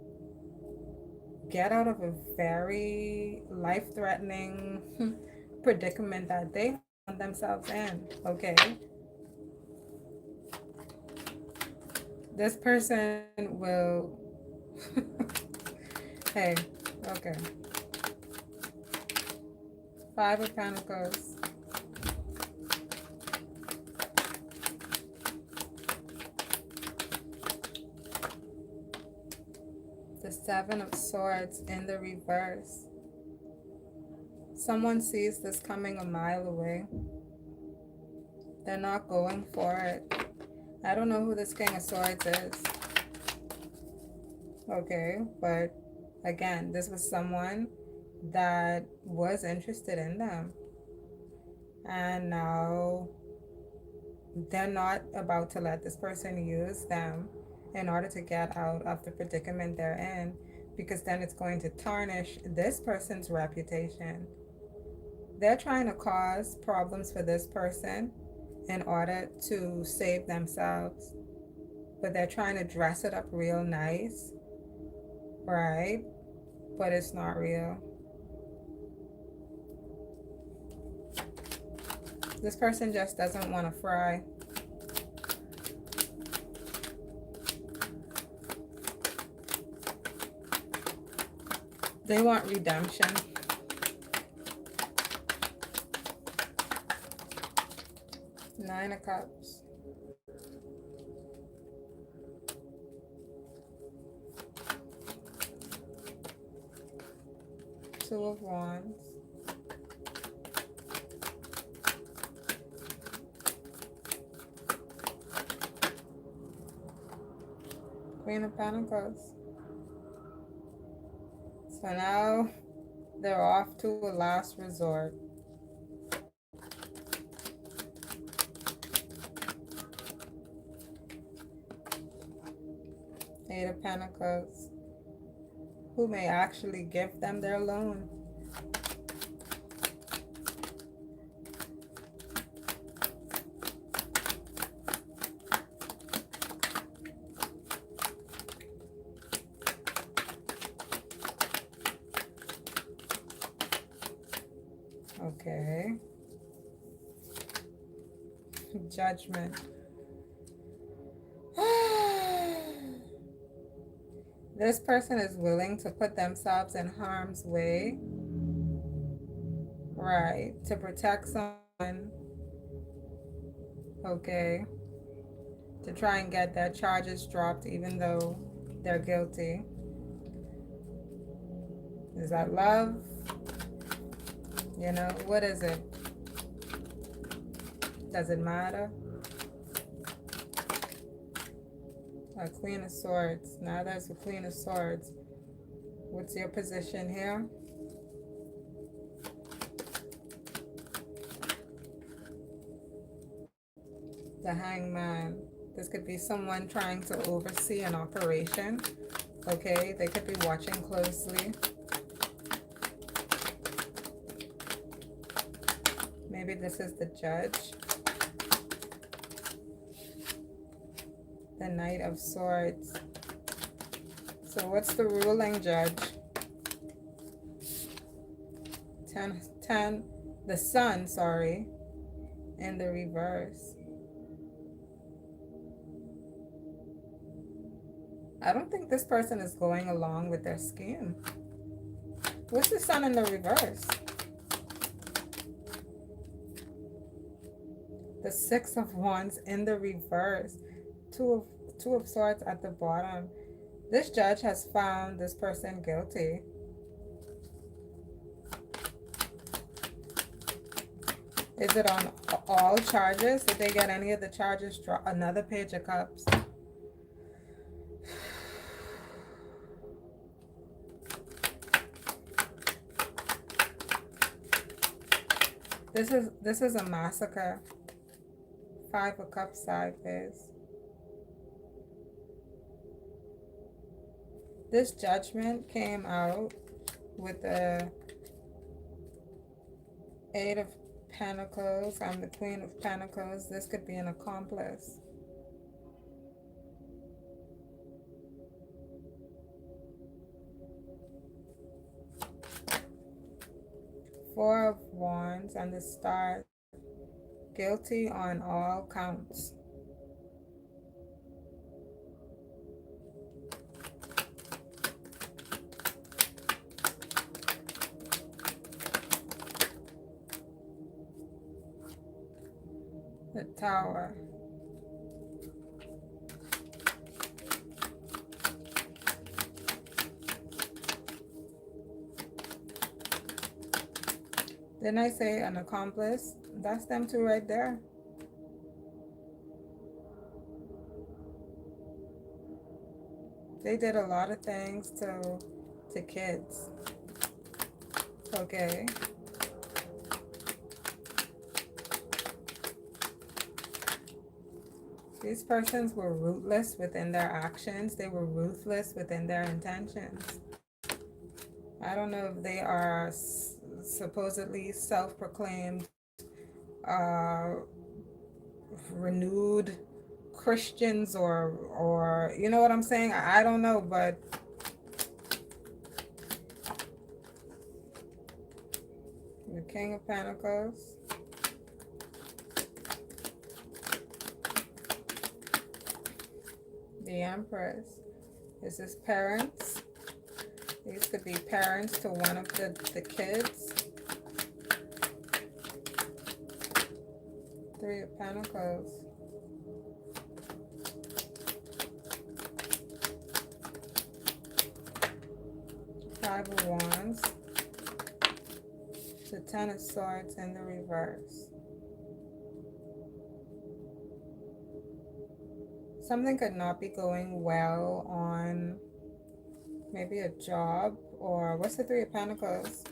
get out of a very life-threatening predicament that they found themselves in, okay? This person will... Hey, okay. Five of Pentacles. The Seven of Swords in the reverse. Someone sees this coming a mile away. They're not going for it. I don't know who this King of Swords is. Okay, but again, this was someone that was interested in them. And now they're not about to let this person use them in order to get out of the predicament they're in, because then it's going to tarnish this person's reputation. They're trying to cause problems for this person in order to save themselves, but they're trying to dress it up real nice, right? But it's not real. This person just doesn't want to fry. They want redemption. Nine of Cups. Two of Wands. Queen of Pentacles. So now they're off to a last resort. Eight of Pentacles. Who may actually give them their loan. Okay. Judgment. This person is willing to put themselves in harm's way, right, to protect someone, okay, to try and get their charges dropped even though they're guilty. Is that love? You know, what is it? Does it matter? A Queen of Swords. Now there's a Queen of Swords. What's your position here? The Hangman. This could be someone trying to oversee an operation. Okay, they could be watching closely. Maybe this is the Judge. The Knight of Swords. So what's the ruling Judge? 10, the Sun, sorry, in the reverse. I don't think this person is going along with their scheme. What's the Sun in the reverse? The Six of Wands in the reverse. Two of Swords at the bottom. This judge has found this person guilty. Is it on all charges? Did they get any of the charges dropped? Another Page of Cups. This is a massacre. Five of Cups sideways. This Judgment came out with the Eight of Pentacles and the Queen of Pentacles. This could be an accomplice. Four of Wands and the Star. Guilty on all counts. The Tower. Didn't I say an accomplice? That's them two right there. They did a lot of things to kids. Okay. These persons were ruthless within their actions. They were ruthless within their intentions. I don't know if they are supposedly self-proclaimed renewed Christians or you know what I'm saying? I don't know, but the King of Pentacles. The Empress. Is this parents? These could be parents to one of the kids. Three of Pentacles. Five of Wands. The Ten of Swords in the reverse. Something could not be going well on maybe a job, or what's the Three of Pentacles?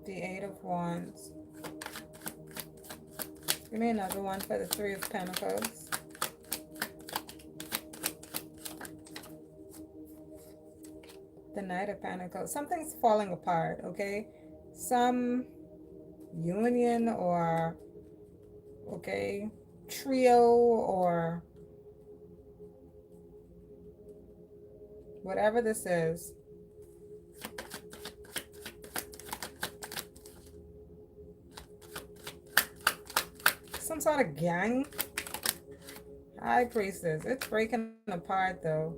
The Eight of Wands. Give me another one for the Three of Pentacles. The Knight of Pentacles. Something's falling apart, okay? Some union or, okay, trio or whatever this is. Some sort of gang. High Priestess. It's breaking apart though.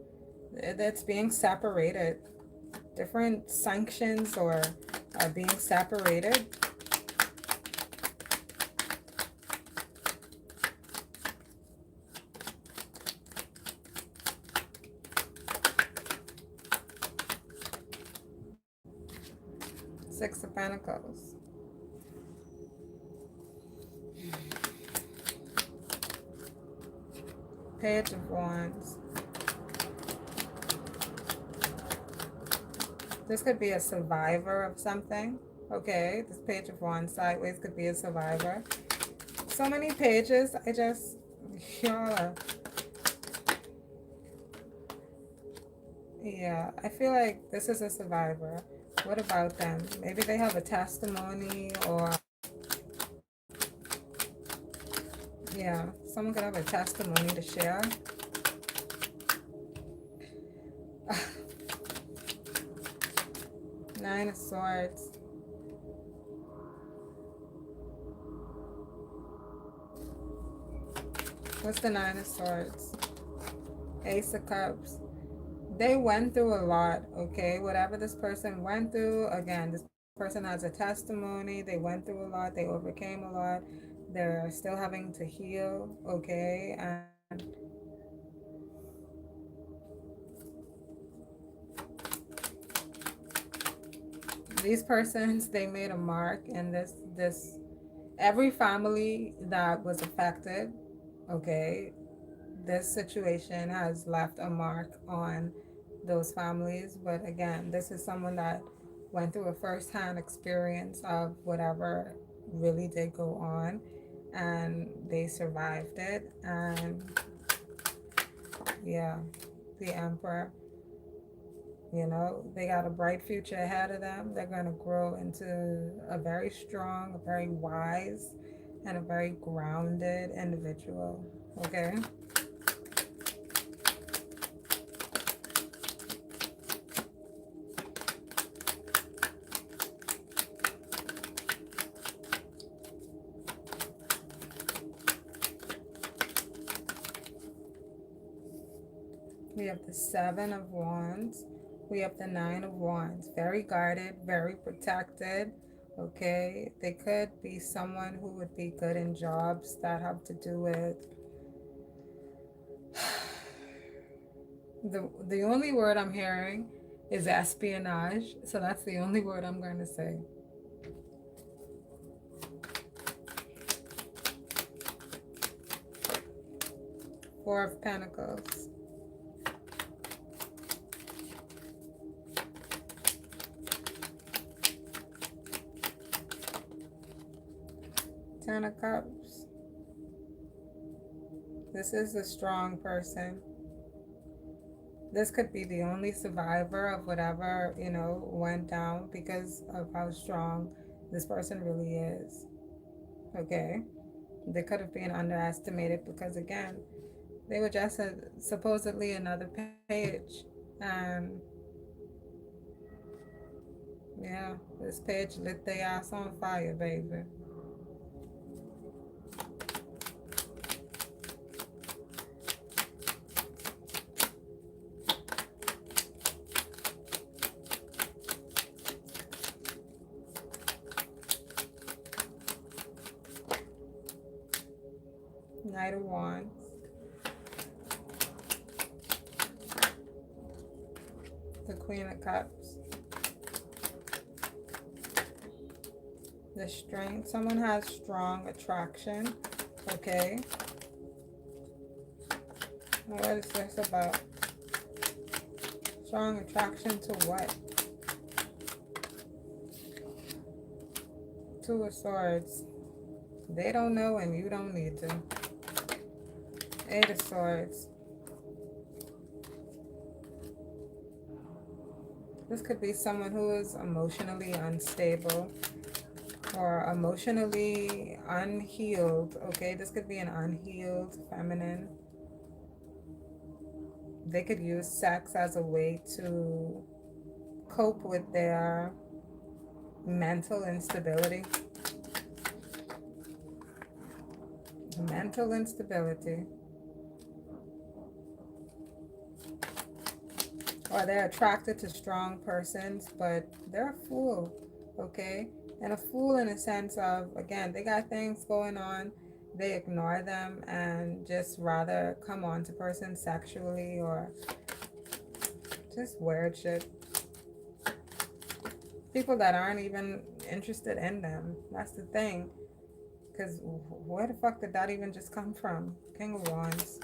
It's being separated. Different sanctions or are being separated. Six of Pentacles. Page of Wands. This could be a survivor of something. Okay, this Page of Wands sideways could be a survivor. So many pages. Yeah, I feel like this is a survivor. What about them? Maybe they have a testimony or... Yeah, someone could have a testimony to share. Nine of Swords. What's the Nine of Swords? Ace of Cups. They went through a lot, okay? Whatever this person went through, again, this person has a testimony. They went through a lot. They overcame a lot. They're still having to heal, okay? And these persons, they made a mark in this every family that was affected, okay? This situation has left a mark on those families. But again, this is someone that went through a first-hand experience of whatever really did go on, and they survived it. And yeah, the Emperor, you know, they got a bright future ahead of them. They're going to grow into a very strong, a very wise, and a very grounded individual, okay? We have the Seven of Wands. We have the Nine of Wands. Very guarded, very protected. Okay, they could be someone who would be good in jobs that have to do with the only word I'm hearing is espionage. So that's the only word I'm going to say. Four of Pentacles. Ten of Cups. This is a strong person. This could be the only survivor of whatever, you know, went down because of how strong this person really is. Okay? They could have been underestimated because, again, they were just supposedly another page. And yeah, this page lit their ass on fire, baby. Knight of Wands. The Queen of Cups. The Strength. Someone has strong attraction. Okay. Now what is this about? Strong attraction to what? Two of Swords. They don't know and you don't need to. Eight of Swords. This could be someone who is emotionally unstable or emotionally unhealed, okay? This could be an unhealed feminine. They could use sex as a way to cope with their mental instability. Mental instability. Or they're attracted to strong persons, but they're a fool, okay? And a fool in a sense of, again, they got things going on, they ignore them and just rather come on to persons sexually or just weird shit. People that aren't even interested in them. That's the thing. Because where the fuck did that even just come from? King of Wands.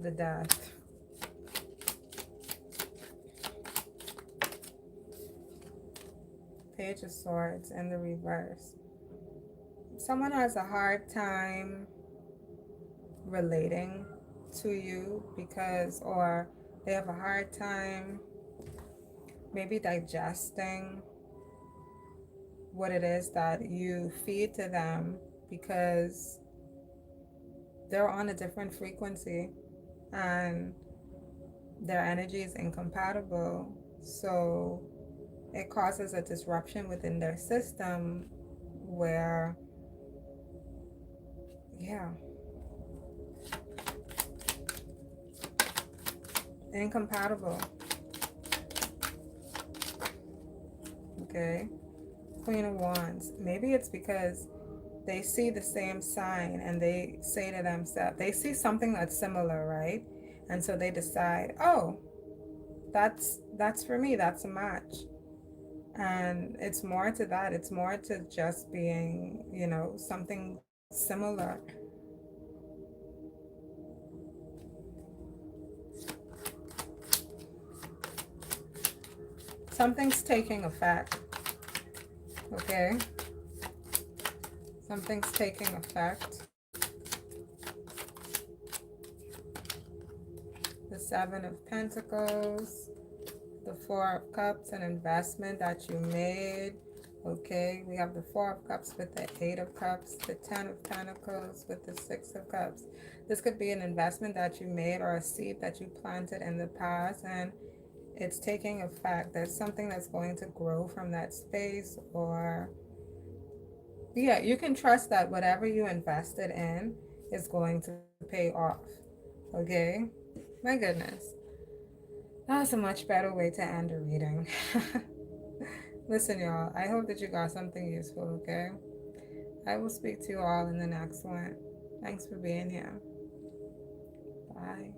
The Death. Page of Swords in the reverse. Someone has a hard time relating to you because, or they have a hard time maybe digesting what it is that you feed to them because they're on a different frequency and their energy is incompatible. So it causes a disruption within their system where, yeah, incompatible. Okay. Queen of Wands. Maybe it's because they see the same sign and they say to themselves, they see something that's similar, right? And so they decide, oh, that's for me, that's a match. And it's more to that. It's more to just being, something similar. Something's taking effect. Okay? Something's taking effect. The Seven of Pentacles. The Four of Cups, an investment that you made. Okay, we have the Four of Cups with the Eight of Cups, the Ten of Pentacles with the Six of Cups. This could be an investment that you made or a seed that you planted in the past and it's taking effect. There's something that's going to grow from that space, or yeah, you can trust that whatever you invested in is going to pay off. Okay? My goodness. That's a much better way to end a reading. Listen, y'all, I hope that you got something useful, okay? I will speak to you all in the next one. Thanks for being here. Bye.